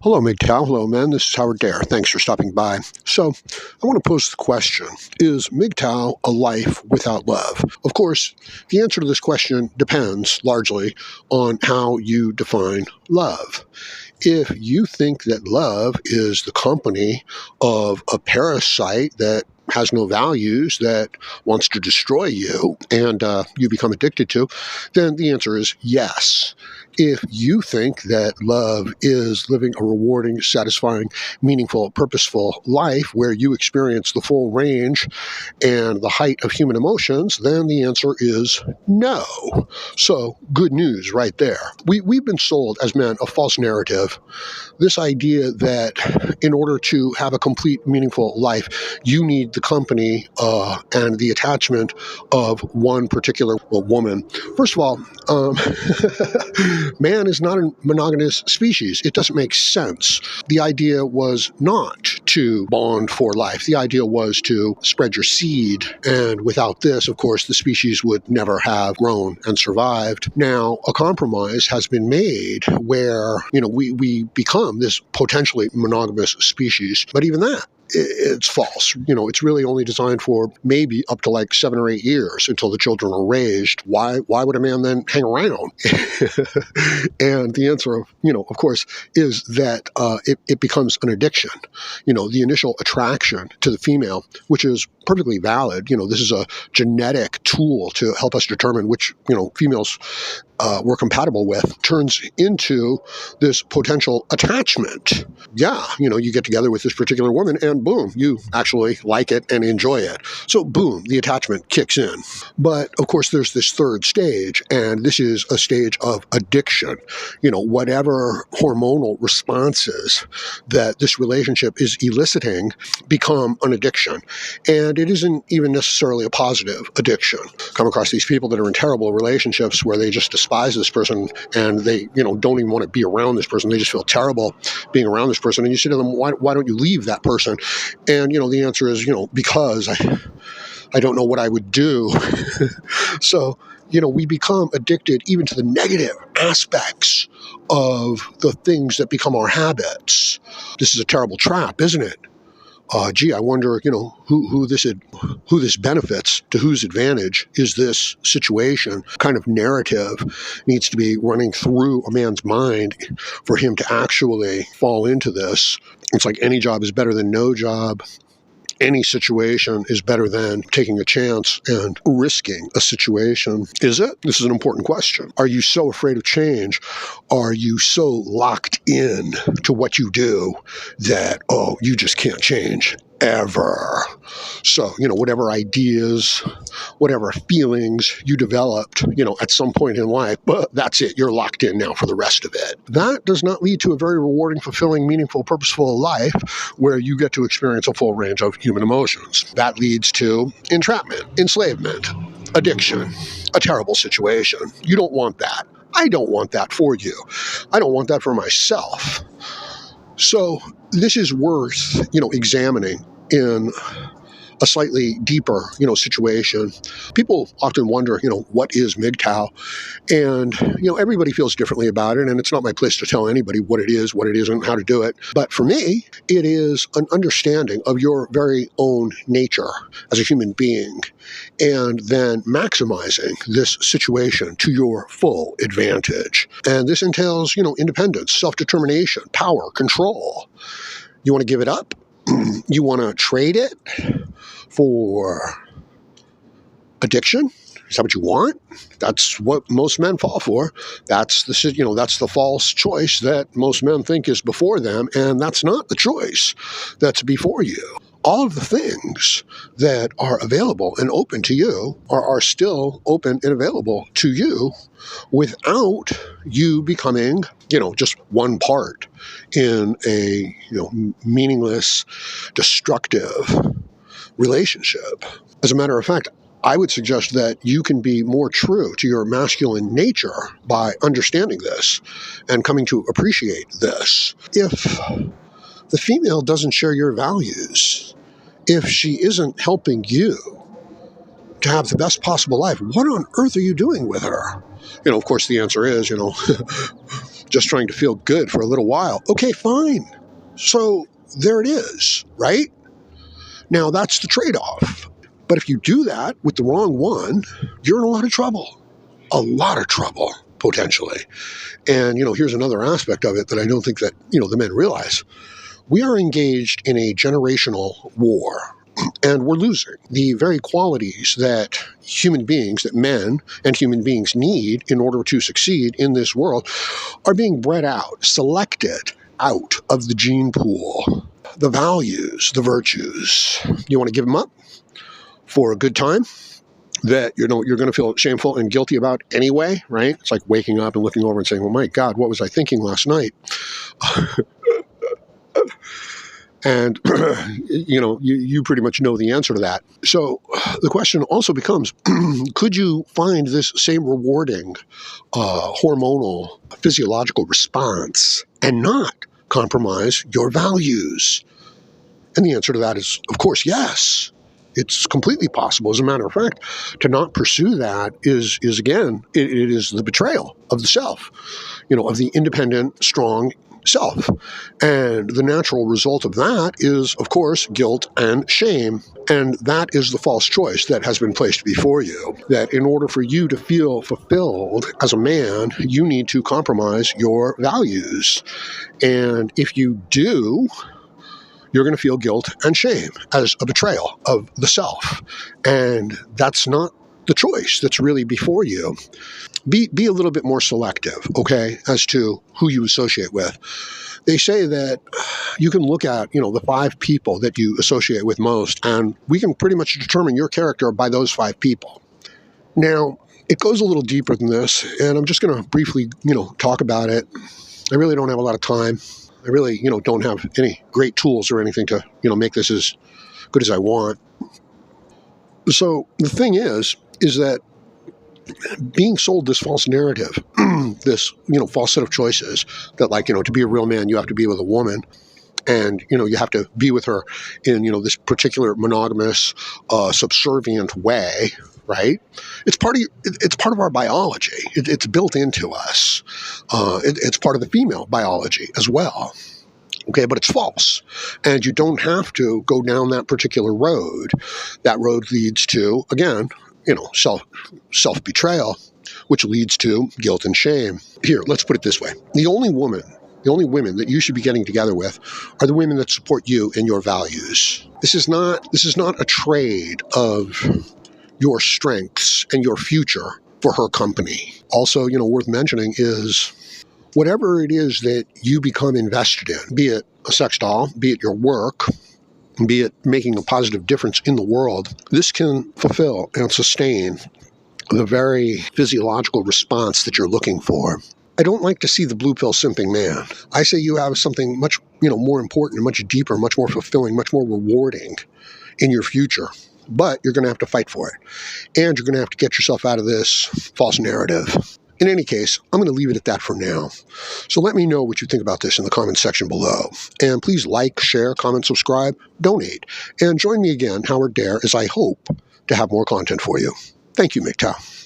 Hello, MGTOW. Hello, men. This is Howard Dare. Thanks for stopping by. So, I want to pose the question, is MGTOW a life without love? Of course, the answer to this question depends largely on how you define love. If you think that love is the company of a parasite that has no values, that wants to destroy you, and you become addicted to, then the answer is yes. If you think that love is living a rewarding, satisfying, meaningful, purposeful life where you experience the full range and the height of human emotions, then the answer is no. So, good news right there. We've been sold as men a false narrative. This idea that in order to have a complete, meaningful life, you need the company and the attachment of one particular woman. First of all, man is not a monogamous species. It doesn't make sense. The idea was not to bond for life. The idea was to spread your seed. And without this, of course, the species would never have grown and survived. Now, a compromise has been made where, we become this potentially monogamous species. But even that, it's false. It's really only designed for maybe up to like 7 or 8 years until the children are raised. Why would a man then hang around? And the answer, of course, is that it becomes an addiction. The initial attraction to the female, which is perfectly valid. This is a genetic tool to help us determine which, females we're compatible with, turns into this potential attachment. Yeah, you get together with this particular woman and boom, you actually like it and enjoy it. So boom, the attachment kicks in. But of course, there's this third stage, and this is a stage of addiction. Whatever hormonal responses that this relationship is eliciting become an addiction. And it isn't even necessarily a positive addiction. Come across these people that are in terrible relationships where they just despise this person and they, don't even want to be around this person. They just feel terrible being around this person. And you say to them, why don't you leave that person? And, the answer is, because I don't know what I would do. So, we become addicted even to the negative aspects of the things that become our habits. This is a terrible trap, isn't it? I wonder, who this benefits, to whose advantage is this situation? Kind of narrative needs to be running through a man's mind for him to actually fall into this. It's like any job is better than no job. Any situation is better than taking a chance and risking a situation. Is it? This is an important question. Are you so afraid of change? Are you so locked in to what you do that, you just can't change ever? So, whatever ideas, whatever feelings you developed, at some point in life, but that's it. You're locked in now for the rest of it. That does not lead to a very rewarding, fulfilling, meaningful, purposeful life where you get to experience a full range of human emotions. That leads to entrapment, enslavement, addiction, a terrible situation. You don't want that. I don't want that for you. I don't want that for myself. So this is worth, examining in a slightly deeper, situation. People often wonder, what is MGTOW? And, everybody feels differently about it. And it's not my place to tell anybody what it is, what it isn't, how to do it. But for me, it is an understanding of your very own nature as a human being, and then maximizing this situation to your full advantage. And this entails, independence, self-determination, power, control. You want to give it up? You want to trade it for addiction? Is that what you want? That's what most men fall for. That's the false choice that most men think is before them, and that's not the choice that's before you. All of the things that are available and open to you are still open and available to you without you becoming, just one part in a, meaningless, destructive relationship. As a matter of fact, I would suggest that you can be more true to your masculine nature by understanding this and coming to appreciate this. If the female doesn't share your values, if she isn't helping you to have the best possible life, what on earth are you doing with her? Of course, the answer is, just trying to feel good for a little while. Okay, fine. So there it is, right? Now that's the trade-off. But if you do that with the wrong one, you're in a lot of trouble. A lot of trouble, potentially. And, here's another aspect of it that I don't think that, the men realize. We are engaged in a generational war, and we're losing. The very qualities that men and human beings need in order to succeed in this world are being bred out, selected out of the gene pool. The values, the virtues, you want to give them up for a good time that you're going to feel shameful and guilty about anyway, right? It's like waking up and looking over and saying, well, my God, what was I thinking last night? And, you pretty much know the answer to that. So the question also becomes, could you find this same rewarding hormonal, physiological response and not compromise your values? And the answer to that is, of course, yes. It's completely possible. As a matter of fact, to not pursue that is again, it is the betrayal of the self, of the independent, strong self. And the natural result of that is, of course, guilt and shame. And that is the false choice that has been placed before you, that in order for you to feel fulfilled as a man, you need to compromise your values. And if you do, you're going to feel guilt and shame as a betrayal of the self. And that's not the choice that's really before you. Be a little bit more selective, okay, as to who you associate with. They say that you can look at, the 5 people that you associate with most, and we can pretty much determine your character by those 5 people. Now, it goes a little deeper than this, and I'm just going to briefly, talk about it. I really don't have a lot of time. I really, don't have any great tools or anything to, make this as good as I want. So the thing is that being sold this false narrative, this, false set of choices that to be a real man, you have to be with a woman. And, you have to be with her in, this particular monogamous, subservient way, right? It's part of our biology. It's built into us. It's part of the female biology as well. Okay, but it's false. And you don't have to go down that particular road. That road leads to, again, self-betrayal, which leads to guilt and shame. Here, let's put it this way. The only women that you should be getting together with are the women that support you and your values. This is not a trade of your strengths and your future for her company. Also, worth mentioning is whatever it is that you become invested in, be it a sex doll, be it your work, be it making a positive difference in the world, this can fulfill and sustain the very physiological response that you're looking for. I don't like to see the blue pill simping man. I say you have something much, more important, much deeper, much more fulfilling, much more rewarding in your future. But you're going to have to fight for it. And you're going to have to get yourself out of this false narrative. In any case, I'm going to leave it at that for now. So let me know what you think about this in the comments section below. And please like, share, comment, subscribe, donate, and join me again, Howard Dare, as I hope to have more content for you. Thank you, MGTOW.